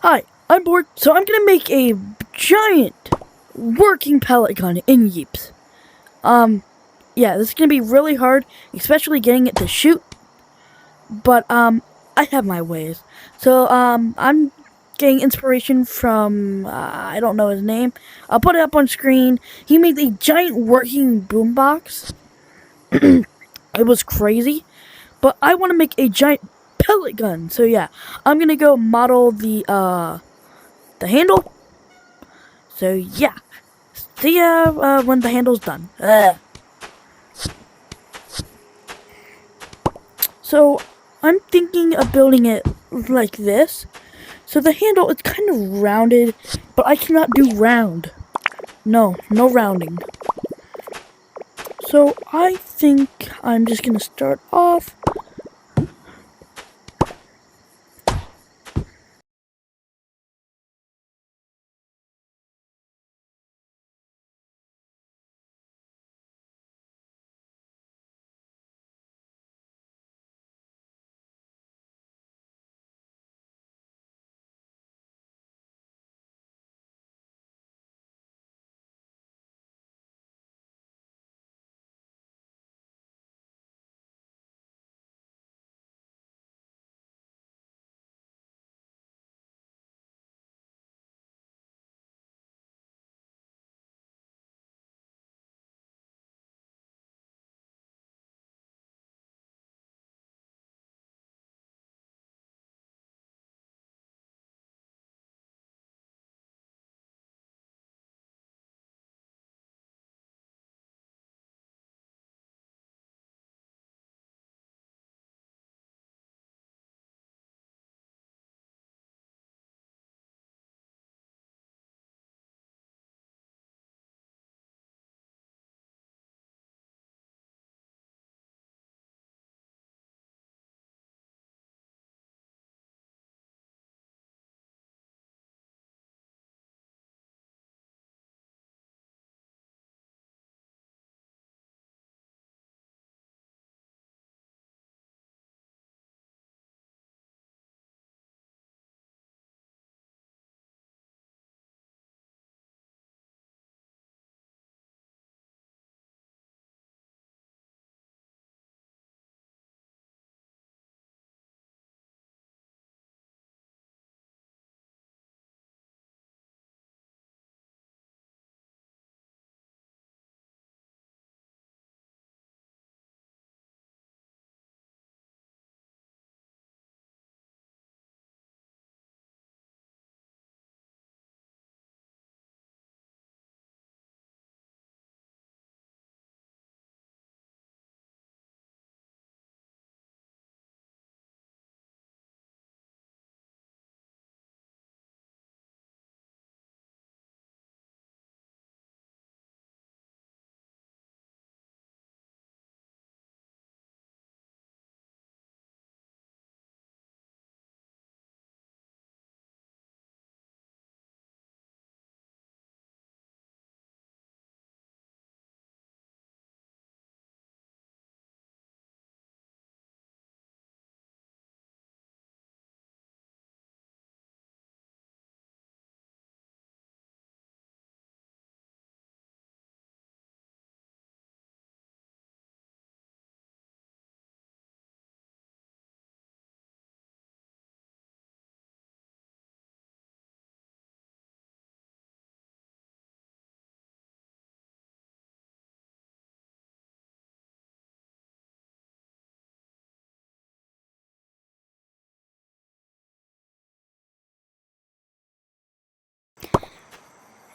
Hi, I'm bored, so I'm gonna make a giant working pellet gun in yeeps. Yeah, this is gonna be really hard, especially getting it to shoot. But I have my ways. So I'm getting inspiration from I don't know his name. I'll put it up on screen. He made a giant working boombox. It was crazy, but I want to make a giant pellet gun. So yeah, I'm gonna go model the handle. So yeah, see ya when the handle's done. So I'm thinking of building it like this. So the handle is kind of rounded, but I cannot do round. No rounding. So I think I'm just gonna start off.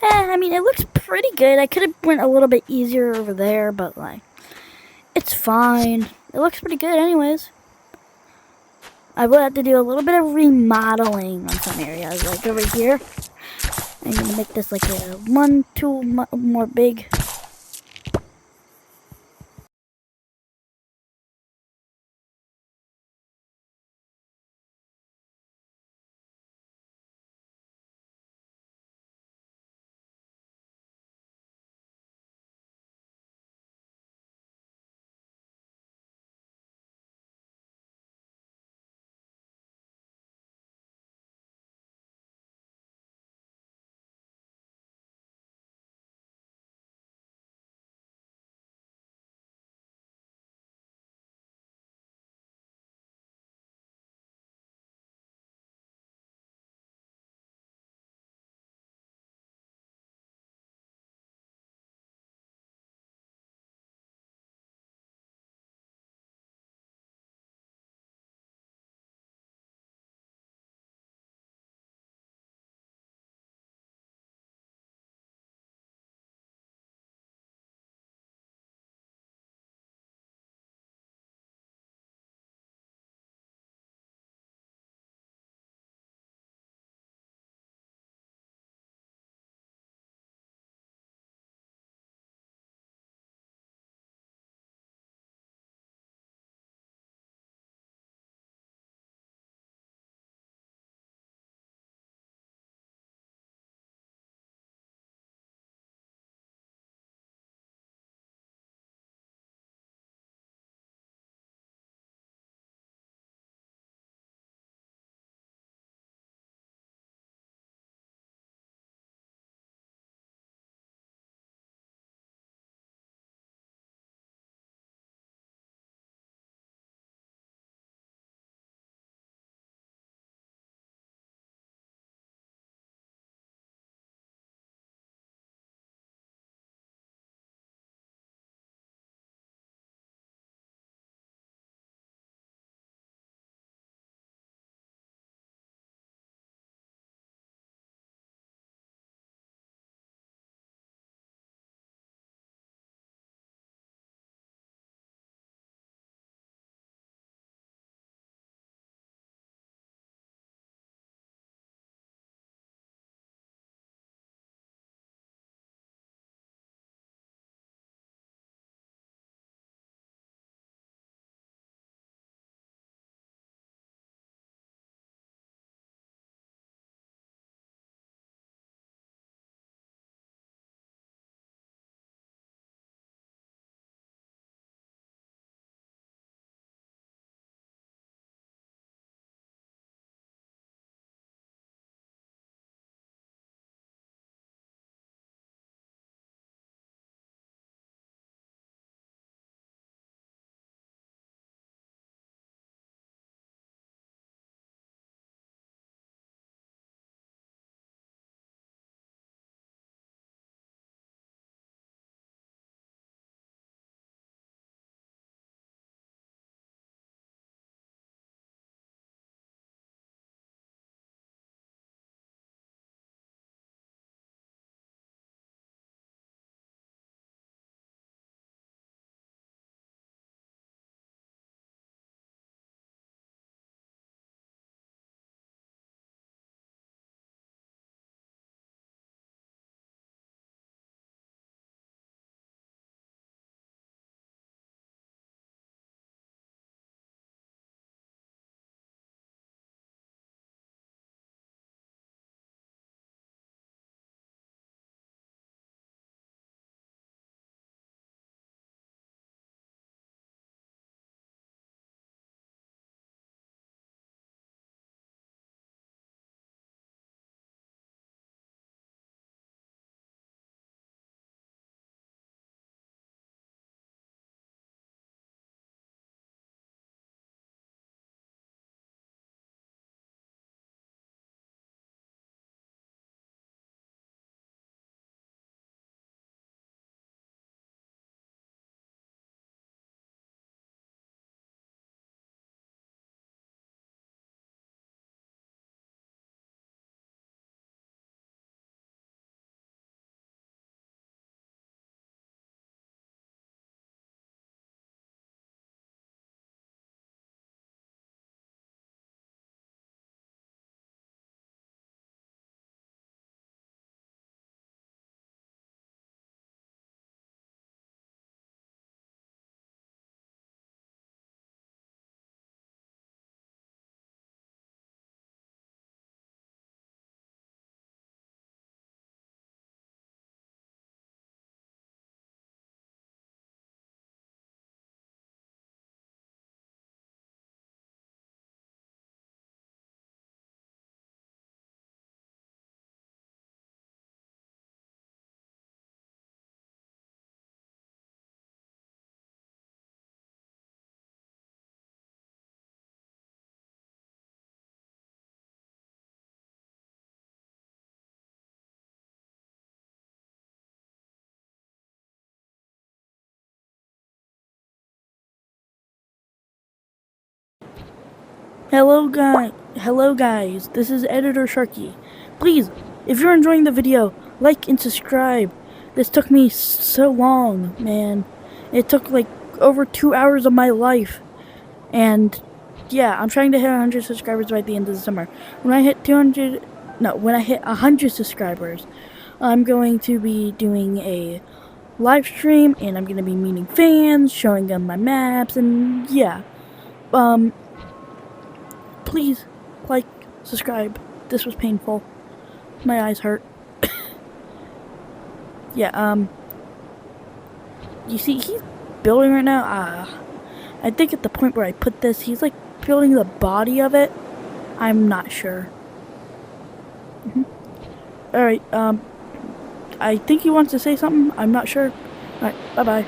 I mean, it looks pretty good. I could have went a little bit easier over there, but like, it's fine. It looks pretty good anyways. I will have to do a little bit of remodeling on some areas, like over here. I'm gonna make this like a 1-2 more big. Hello guys, this is Editor Sharky. Please, if you're enjoying the video, like and subscribe. This took me so long, man. It took like over 2 hours of my life. And yeah, I'm trying to hit 100 subscribers by the end of the summer. When I hit 100 subscribers, I'm going to be doing a live stream and I'm going to be meeting fans, showing them my maps, and yeah. Please, like, subscribe. This was painful. My eyes hurt. Yeah, you see, he's building right now. I think at the point where I put this, he's like building the body of it. I'm not sure. Alright, I think he wants to say something. I'm not sure. Alright, bye-bye.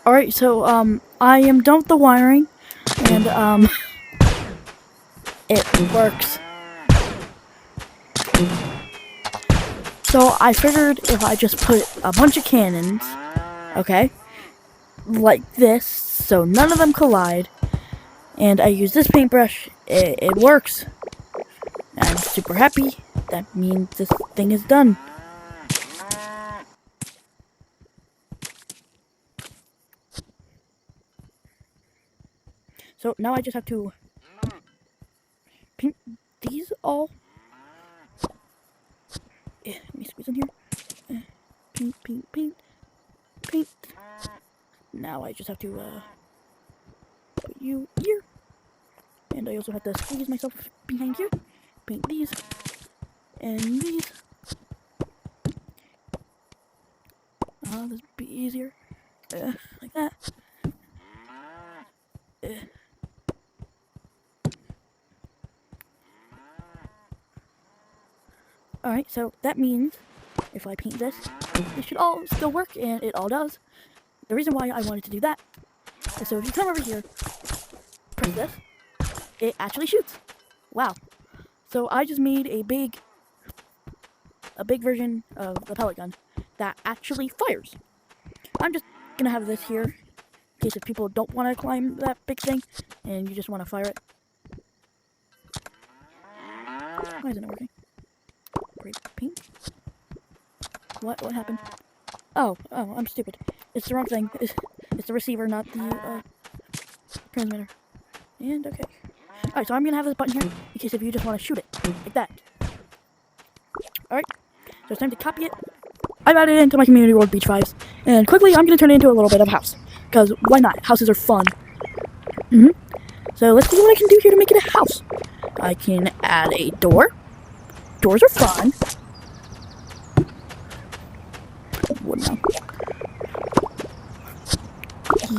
Alright, so, I am done with the wiring, and, it works. So I figured if I just put a bunch of cannons, okay, like this, so none of them collide, and I use this paintbrush, it works. I'm super happy. That means this thing is done. So now I just have to paint these all. Let me squeeze in here. Paint, paint, paint, paint. Now I just have to put you here. And I also have to squeeze myself behind here. Paint these. And these. This would be easier. Like that. Alright, so that means if I paint this, it should all still work, and it all does. The reason why I wanted to do that is so if you come over here, press this, it actually shoots. Wow. So I just made a big version of the pellet gun that actually fires. I'm just gonna have this here in case if people don't want to climb that big thing and you just want to fire it. Why isn't it working? Great paint. What happened? Oh, I'm stupid. It's the wrong thing. It's the receiver, not the transmitter. And okay. Alright, so I'm gonna have this button here in case if you just want to shoot it. Like that. Alright. So it's time to copy it. I've added it into my community world beach vibes. And quickly I'm gonna turn it into a little bit of a house. Because why not? Houses are fun. So let's see what I can do here to make it a house. I can add a door. Doors are fun. Wood now.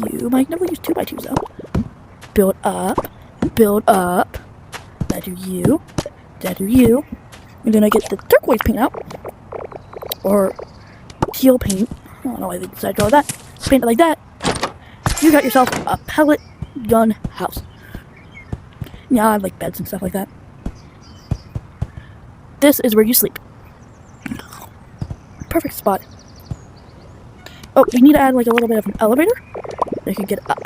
You might never use 2x2s though. Build up. Build up. That do you. That do you. And then I get the turquoise paint out. Or teal paint. I don't know why they decided to go that. Paint it like that. You got yourself a pellet gun house. Yeah, I like beds and stuff like that. This is where you sleep. Perfect spot. Oh, we need to add like a little bit of an elevator. They can get up.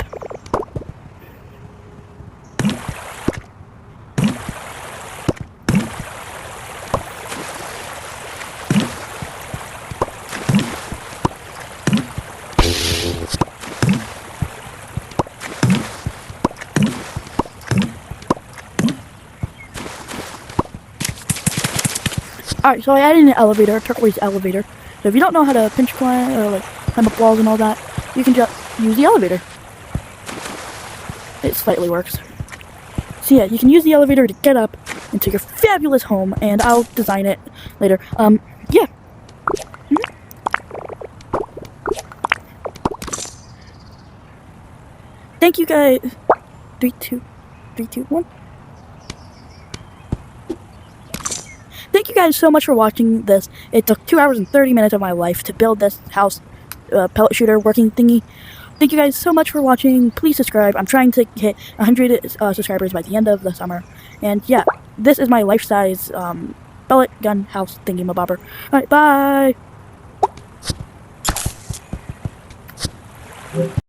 Alright, so I added an elevator, a turquoise elevator. So if you don't know how to pinch climb or like climb up walls and all that, you can just use the elevator. It slightly works. So yeah, you can use the elevator to get up into your fabulous home, and I'll design it later. Yeah. Thank you guys. 3, 2, 1. Thank you guys so much for watching this. It took 2 hours and 30 minutes of my life to build this house pellet shooter working thingy. Thank you guys so much for watching. Please subscribe. I'm trying to hit 100 subscribers by the end of the summer. And yeah, this is my life-size pellet gun house thingy mabobber. Alright, bye!